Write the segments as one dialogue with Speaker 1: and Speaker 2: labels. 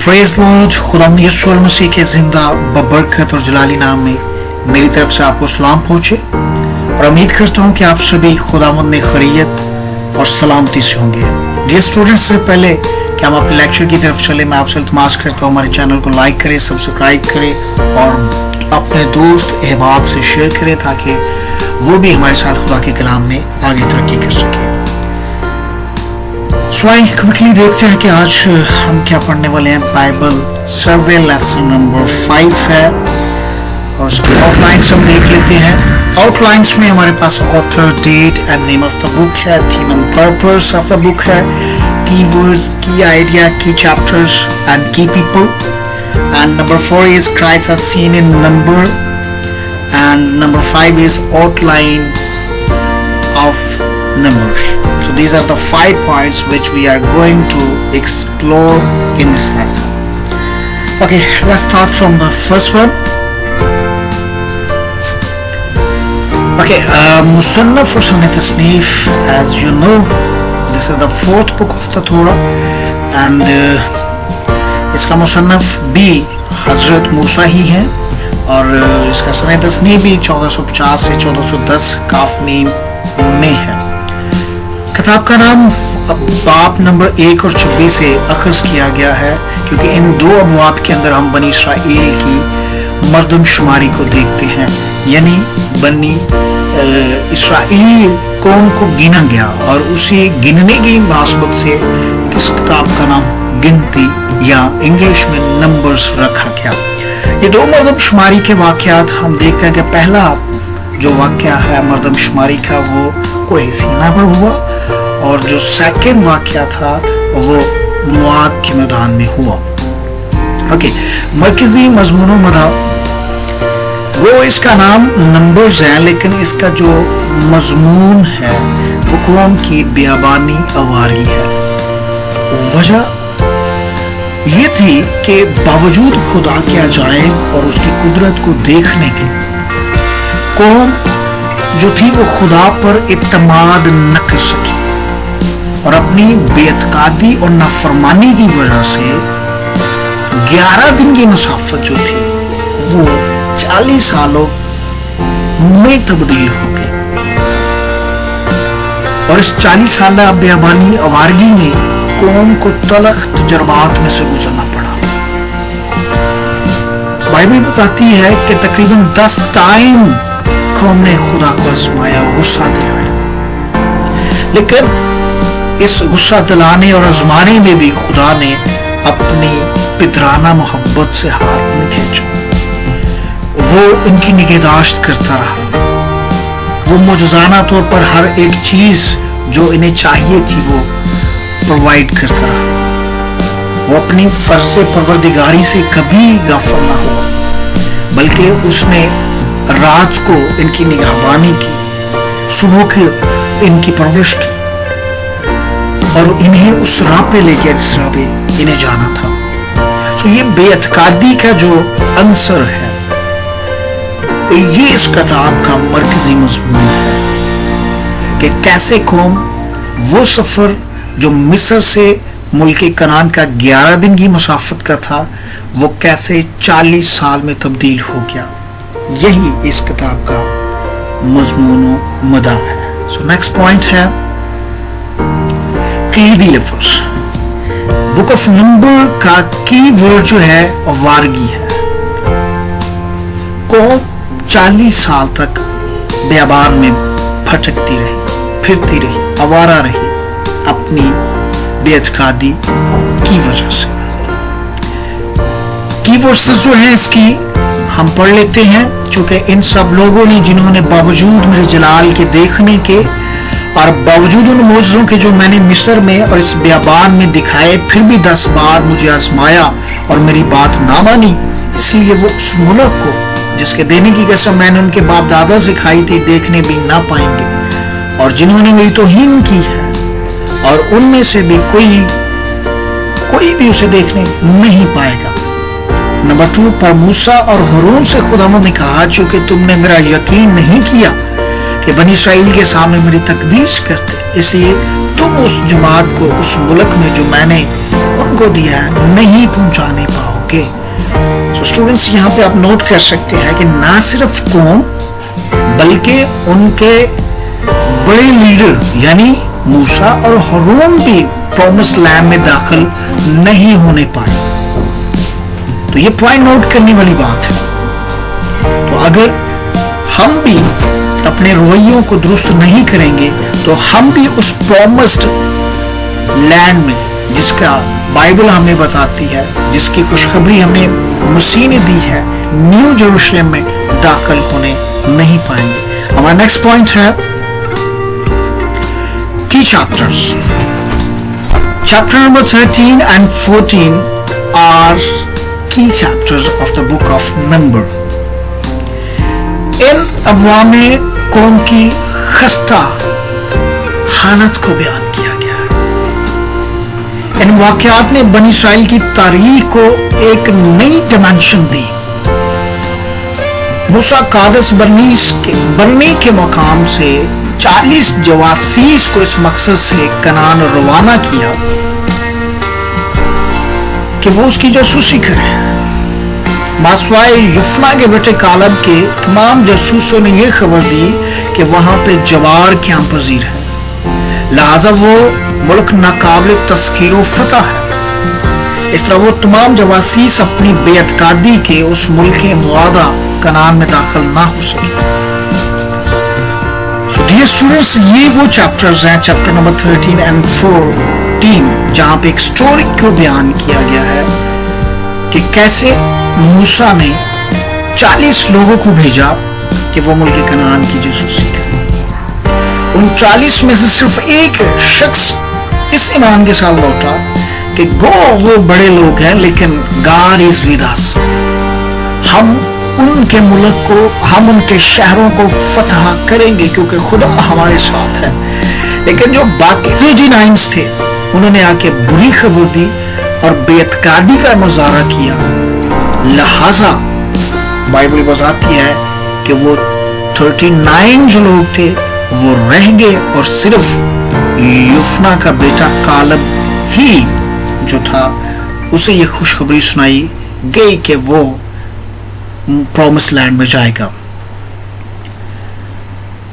Speaker 1: Praise Lord. खुदावंद यीशु मसीह के जिंदा बबरकत और जलाली नाम में मेरी तरफ से आपको सलाम पहुंचे और उम्मीद करता हूं कि आप सभी खुदावंद में खैरियत और सलामती से होंगे। डियर स्टूडेंट्स, से पहले कि हम अपने लेक्चर की तरफ चले, मैं आपसे इल्तिमास करता हूं हमारे चैनल को लाइक करें, सब्सक्राइब करें और अपने दोस्त अहबाब से शेयर करें ताकि वो भी हमारे साथ खुदा के कलाम में आगे तरक्की कर सके। स्वाइन क्विकली देखते हैं कि आज हम क्या पढ़ने वाले हैं। बाइबल सर्वे लेसन नंबर 5 है और उसकी आउटलाइंस हम देख लेते हैं। आउटलाइंस में हमारे पास author, date and name of the book है, theme and purpose of the book है, keywords, key idea, key chapters and key people. And number 4 is Christ as seen in number and number 5 is outline of numbers. So these are the 5 points which we are going to explore in this lesson. Okay, let's start from the first one. Okay, Musannaf or Sunnah Tasnif, as you know, this is the 4th book of the Torah and इसका मुसन्नफ भी हजरत मूसा ही है और इसका सनह तस्नीफ भी 1450 से 1410 काफ meme में है। किताब का नाम बाब नंबर 1 और 26 से अखज़ किया गया है क्योंकि इन दो अबवाब के अंदर हम बनी इसराइल की मर्दमशुमारी को देखते हैं, यानी बनी इसराइल कौम को गिना गया और उसी गिनने की मुनासबत से इस किताब का नाम गिनती या इंग्लिश में नंबर्स रखा गया। ये दो मर्दमशुमारी के वाक़यात हम देखते हैं कि पहला जो वाक़या है मर्दमशुमारी का वो कोहे सीना पर हुआ और जो सेकंड वाक़या था वो मुआद के मैदान में हुआ। ओके, मरकजी मजमून मदा वो इसका नाम नंबर्स है लेकिन इसका जो मजमून है वो कौम की बियाबानी आवारगी है। वजह ये थी कि बावजूद खुदा के अजायब और उसकी कुदरत को देखने के कौम जो थी वो खुदा पर इत्तमाद न कर सकी और अपनी बेअतकादी और नाफरमानी की वजह से 11 दिन की मुसाफत जो थी वो 40 सालों में तब्दील हो गई और इस 40 साल बेअबानी आवारगी में कौम को तलख तजर्बात में से गुजरना पड़ा। बाइबल बताती है कि तकरीबन 10 टाइम कौम ने खुदा को आजमाया, गुस्सा दिलाया, लेकिन इस गुस्सा दिलाने और आजमाने में भी खुदा ने अपनी पितराना मोहब्बत से हाथ नहीं खींचा। वो इनकी निगहदाश्त करता रहा। वो मुजज़ाना तौर पर हर एक चीज जो इन्हें चाहिए थी वो प्रोवाइड करता रहा। वो अपनी फर्ज़े परवरदिगारी से कभी गाफिल ना हुआ बल्कि उसने रात को इनकी निगहबानी की, सुबह को इनकी परवरिश की और इन्हें उस राह पे ले गया जिस राह पे इन्हें जाना था। तो ये बेअतकादी का जो अंसर है ये इस किताब का मरकजी मजमून है कि कैसे कौम वो सफर जो मिस्र से मुल्क कनान का 11 दिन की मुसाफत का था वो कैसे 40 साल में तब्दील हो गया। यही इस किताब का मजमून मदा है। सो नेक्स्ट पॉइंट है क्लीदी लफ्ज़। बुक ऑफ नंबर का की वर्ड जो है वारगी है। कौम 40 साल तक बेआबान में भटकती रही, फिरती रही, आवारा रही अपनी बेअतकादी की वजह से। कीवर्ड्स जो है इसकी हम पढ़ लेते हैं क्योंकि इन सब लोगों ने जिन्होंने बावजूद मेरे जलाल के देखने के और बावजूद उन मौजज़ों के जो मैंने मिस्र में और इस बियाबान में दिखाए फिर भी 10 बार मुझे आजमाया और मेरी बात ना मानी, इसलिए वो उस मुल्क को जिसके देने की कसम मैंने उनके बाप दादा से खाई थी देखने भी ना पाएंगे और जिन्होंने मेरी तौहीन की है और उनमें से भी कोई भी उसे देखने नहीं पाएगा। नंबर 2 पर मूसा और हारून से खुदावंद ने कहा क्योंकि तुमने मेरा यकीन नहीं किया कि बनी इसराइल के सामने मेरी तकदीस करते, इसलिए तुम उस जमात को उस मुल्क में जो मैंने ان کو دیا ہے نہیں پہنچا نہیں پاؤگے. تو اسٹوڈنٹس یہاں پہ آپ نوٹ کر سکتے ہیں کہ نہ صرف قوم بلکہ ان کے بڑے لیڈر یعنی موسیٰ اور ہارون بھی پرومس لینڈ میں داخل نہیں ہونے پائے. تو یہ پوائنٹ نوٹ کرنے والی بات ہے. تو اگر ہم بھی اپنے رویوں کو درست نہیں کریں گے تو ہم بھی اس پرومسڈ لینڈ میں جس کا بائبل ہمیں بتاتی ہے, جس کی خوشخبری ہمیں مسیح نے دی ہے, نیو جیروشلم میں داخل ہونے نہیں پائیں گے. ہمارا نیکسٹ پوائنٹ ہے کی chapters. Chapter number 13 and 14 are key chapters of the book of Number. ان اقوام قوم کی خستہ حالت کو بیان کیا گیا ہے. ان واقعات نے بنی اسرائیل کی تاریخ کو ایک نئی ڈائمینشن دی. موسیٰ قادس برنی کے مقام سے 40 جواسیس کو اس مقصد سے کنعان روانہ کیا کہ وہ اس کی جاسوسی کرے. ماسوائے یفنا کے بیٹے کالب کے تمام جاسوسوں نے یہ خبر دی کہ وہاں پہ جوار قیام پذیر ہے, لہذا وہ ملک ناقابل تذکیر و فتح ہے. اس طرح وہ تمام جواسیس اپنی بے اعتقادی کے اس ملک معاہدہ کنعان میں داخل نہ ہو سکے. ڈیئر اسٹوڈنٹس, یہ وہ چیپٹرز ہیں چیپٹر نمبر 13 and 14 جہاں پہ ایک سٹوری کو بیان کیا گیا ہے کہ کیسے موسیٰ نے 40 لوگوں کو بھیجا کہ وہ ملک کنعان کی جاسوسی کریں. ان 40 میں سے صرف ایک شخص اس ایمان کے ساتھ لوٹا کہ وہ بڑے لوگ ہیں لیکن God is with us. ہم ان کے ملک کو, ہم ان کے شہروں کو فتح کریں گے کیونکہ خدا ہمارے ساتھ ہے. لیکن جو باقی 39 تھے انہوں نے آ کے بری خبر دی اور بے اعتقادی کا مظاہرہ کیا. لہذا بائبل بتاتی ہے کہ وہ 39 جو لوگ تھے وہ رہ گئے اور صرف یفنا کا بیٹا کالب ہی جو تھا اسے یہ خوشخبری سنائی گئی کہ وہ پرومس لینڈ میں جائے گا.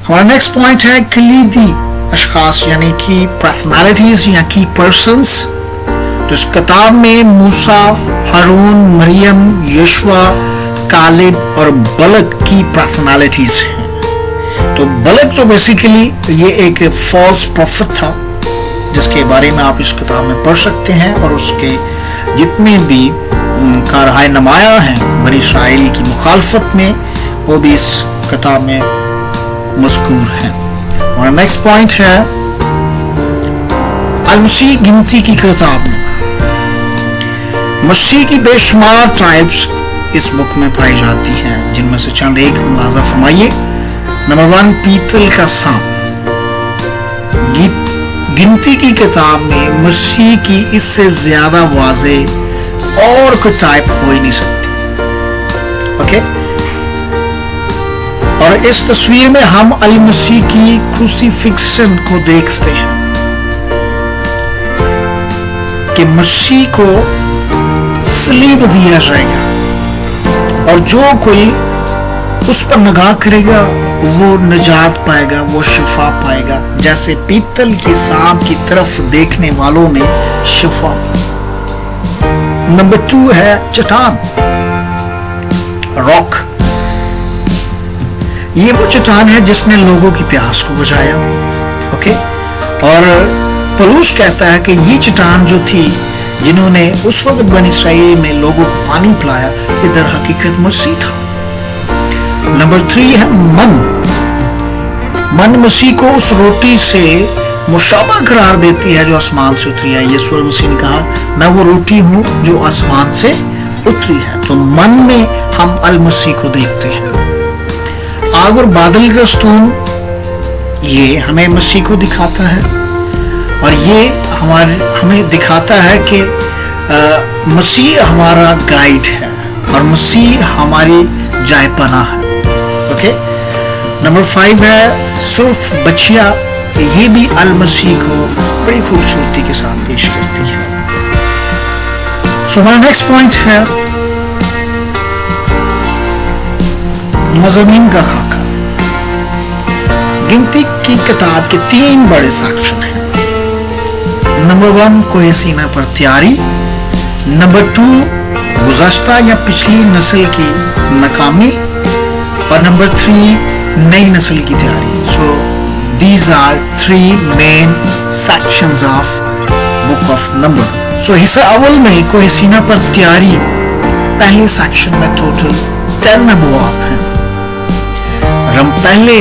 Speaker 1: ہمارا نیکسٹ پوائنٹ ہے کلیدی اشخاص یعنی کی پرسنالٹیز یا کی پرسنز. تو اس کتاب میں موسیٰ, ہارون, مریم, یشوع, کالب اور بلق کی پرسنالٹیز ہیں. تو بلق جو بیسیکلی یہ ایک فالس پروفٹ تھا جس کے بارے میں آپ اس کتاب میں پڑھ سکتے ہیں, اور اس کے جتنے بھی کارہائے نمایاں ہیں بنی اسرائیل کی مخالفت میں وہ بھی اس کتاب میں مذکور ہیں. اور نیکسٹ پوائنٹ ہے المسیح گنتی کی کتاب میں. مسیح کی بے شمار ٹرائبس اس بک میں پائی جاتی ہیں جن میں سے چند ایک ملاحظہ فرمائیے. نمبر 1 پیتل کا سانپ. گنتی کی کتاب میں مسیح کی اس سے زیادہ واضح اور کوئی ٹائپ ہو ہی نہیں سکتی. اوکے, اور اس تصویر میں ہم المسیح کی کروسیفکشن کو دیکھتے ہیں کہ مسیح کو صلیب دیا جائے گا اور جو کوئی اس پر نگاہ کرے گا وہ نجات پائے گا, وہ شفا پائے گا, جیسے پیتل کی سانپ کی طرف دیکھنے والوں نے شفا پائی. نمبر 2 ہے چٹان, راک. یہ وہ چٹان ہے جس نے لوگوں کی پیاس کو بجھایا. اوکے, اور پولس کہتا ہے کہ یہ چٹان جو تھی جنہوں نے اس وقت بنی اسرائیل میں لوگوں کو پانی پلایا یہ در حقیقت مسیح تھا. نمبر 3 ہے من. من مسیح کو اس روٹی سے مشابہ قرار دیتی ہے جو آسمان سے اتری ہے. یسوع مسیح نے کہا میں وہ روٹی ہوں جو آسمان سے اتری ہے. تو من میں ہم المسیح کو دیکھتے ہیں. آگ اور بادل کا ستون یہ ہمیں مسیح کو دکھاتا ہے اور یہ ہمیں دکھاتا ہے کہ مسیح ہمارا گائیڈ ہے اور مسیح ہماری جائے پناہ ہے. اوکے, نمبر 5 ہے سرخ بچیا. یہ بھی المسیح کو بڑی خوبصورتی کے ساتھ پیش کرتی ہے. हमारा नेक्स्ट पॉइंट है मज़ामीन का खाका। गिनती की किताब के 3 बड़े सेक्शन हैं। नंबर 1 कोहे सीना पर तैयारी, नंबर 2 गुज़श्ता या पिछली नस्ल की नाकामी, और नंबर 3 नई नस्ल की तैयारी। सो these are 3 main sections of book of number. सो हिस्सा अव्वल में कोहे सीना पर तैयारी, पहले सेक्शन में टोटल 10 अबवाब हैं। और हम पहले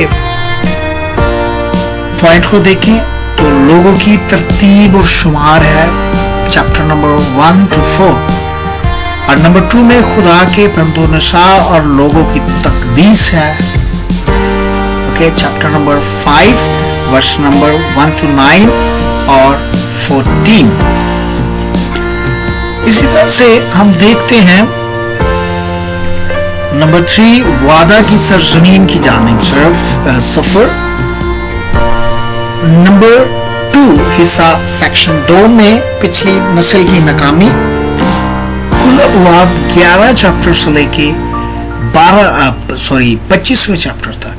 Speaker 1: पॉइंट को देखें तो लोगों की तरतीब और शुमार है चैप्टर नंबर 1 to 4, और नंबर 2 में खुदा के पैगंबरों और लोगों की तकदीस है। Okay, chapter number 5 verse number 1 to 9 और 14। इसी तरह से हम देखते हैं नंबर 3 वादा की सरजमीन की जानिब सफर। नंबर 2 हिस्सा सेक्शन 2 में पिछली नस्ल की नाकामी। कुल अबवाब 11 चैप्टर से लेके 25वें चैप्टर तक,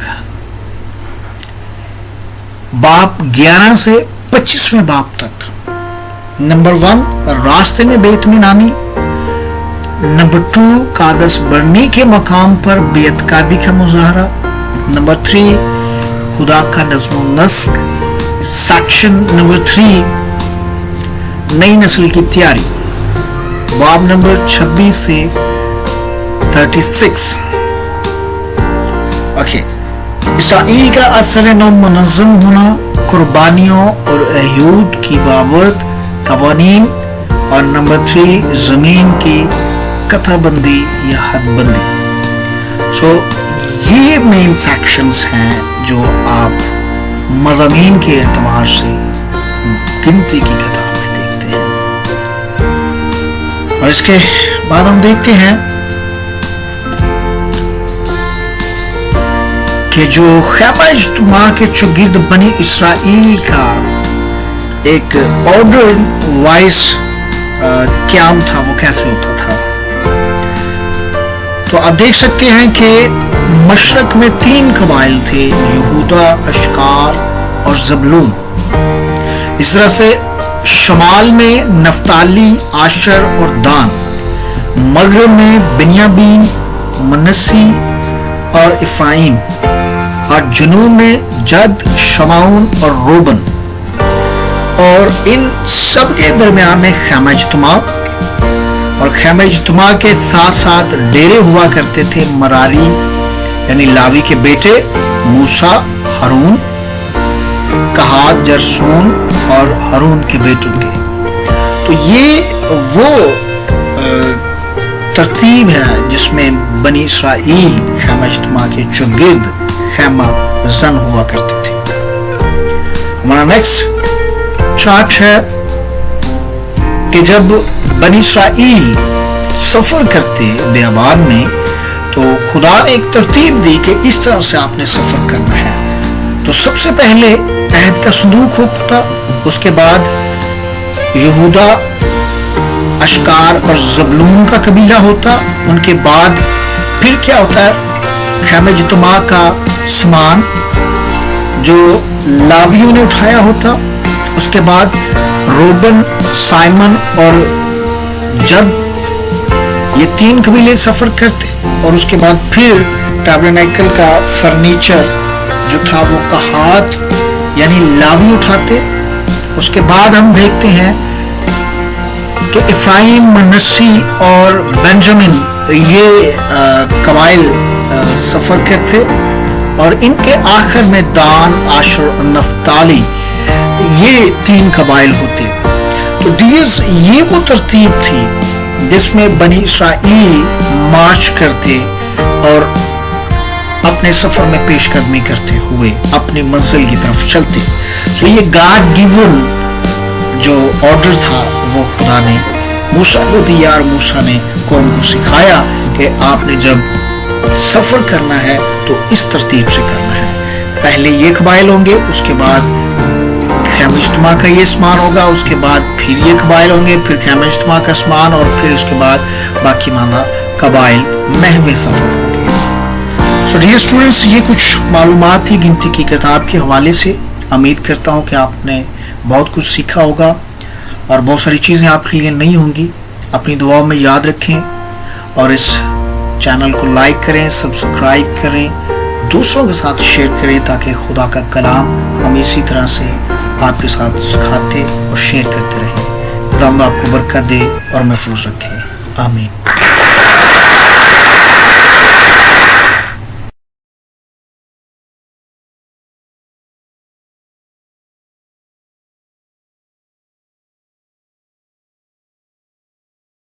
Speaker 1: बाप 11 से 25वें बाप तक। नंबर 1 रास्ते में बेइत्मीनानी, नंबर 2 कादस बढ़ने के मकाम पर बेअतकादी का मुजाहरा, नंबर 3 खुदा का नज़्म नस्क, सेक्शन नंबर 3 नई नस्ल की तैयारी, बाब नंबर 26 से 36। ओके, इसराइल का असर नौ मुनज़्ज़म होना, कुर्बानियों और अहूद की बाबत कवानीन, और नंबर 3 जमीन की कथाबंदी या हदबंदी। सो ये मेन सेक्शंस हैं जो आप मज़ामीन के एतबार से गिनती की किताब में देखते हैं। और इसके बाद हम देखते हैं कि जो खैमा इज्तिमा के चौगिर्द बनी इसराइल का एक ऑर्डर वाइज क्याम था, वो कैसे होता था। तो आप देख सकते हैं कि मशरक में 3 कबाइल थे, यहूदा, अशकार और ज़बूलून। इस तरह से शमाल में नफ्ताली, आशर और दान, मगरब में बिन्यामीन, मनस्सी और इफ्राइम, और जुनूब में जद, शमाउन और रोबन। और इन सब के दरमियान में खैमा इज्तिमा, और खैमा इज्तिमा के साथ साथ डेरे हुआ करते थे मरारी यानी लावी के बेटे, मूसा, हारून, कहात, जरसून और हारून के बेटों के। तो ये वो तरतीब है जिसमें बनी इसराइल खैमा इज्तिमा के चौगिर्द खैमा जन हुआ करते थे। हमारा नेक्स्ट चार्ट है कि जब बनी इसराइल सफर करते बियाबान में, तो खुदा ने एक तरतीब दी कि इस तरह से आपने सफर करना है। तो सबसे पहले अहद का संदूक होता, उसके बाद यहूदा, अशकार और ज़बूलून का कबीला होता, उनके बाद फिर क्या होता है, खैमा इज्तिमा का सामान जो लावियों ने उठाया होता, उसके बाद रोबन, साइमन और जब, ये 3 कबीले सफर करते, और उसके बाद फिर टैबरनेकल का फर्नीचर जो था वो कहात यानी लावी उठाते। उसके बाद हम देखते हैं कि इफ्राइम, मनस्सी और बेंजामिन ये कबाइल सफर करते, और इनके आखिर में दान, आशर और नफ्ताली ये 3 कबाइल होते। तो ये वो तरतीब थी जिसमें बनी इसराइल मार्च करते और अपने सफर में पेशकदमी करते हुए अपनी मंजिल की तरफ चलते। तो ये गॉड गिवन जो ऑर्डर था वो खुदा ने मूसा को दिया, और मूसा ने कौम को सिखाया कि आपने जब सफर करना है तो इस तरतीब से करना है। पहले ये कबाइल होंगे, उसके बाद खैम इज्तिमा का ये सामान होगा, उसके बाद फिर ये कबाइल होंगे, फिर खैम इज्तिमा का सामान, और फिर उसके बाद बाकी माना कबाइल महवे सफ़र होंगे। सो डियर स्टूडेंट्स, ये कुछ मालूमात थी गिनती की किताब के हवाले से। उम्मीद करता हूँ कि आपने बहुत कुछ सीखा होगा और बहुत सारी चीज़ें आपके लिए नई होंगी। अपनी दुआओं में याद रखें और इस चैनल को लाइक करें, सब्सक्राइब करें, दूसरों के साथ शेयर करें, ताकि खुदा का कलाम हम इसी तरह से आपके साथ सिखाते और शेयर करते रहें। खुदा आपको बरकत दे और महफूज रखे। आमीन।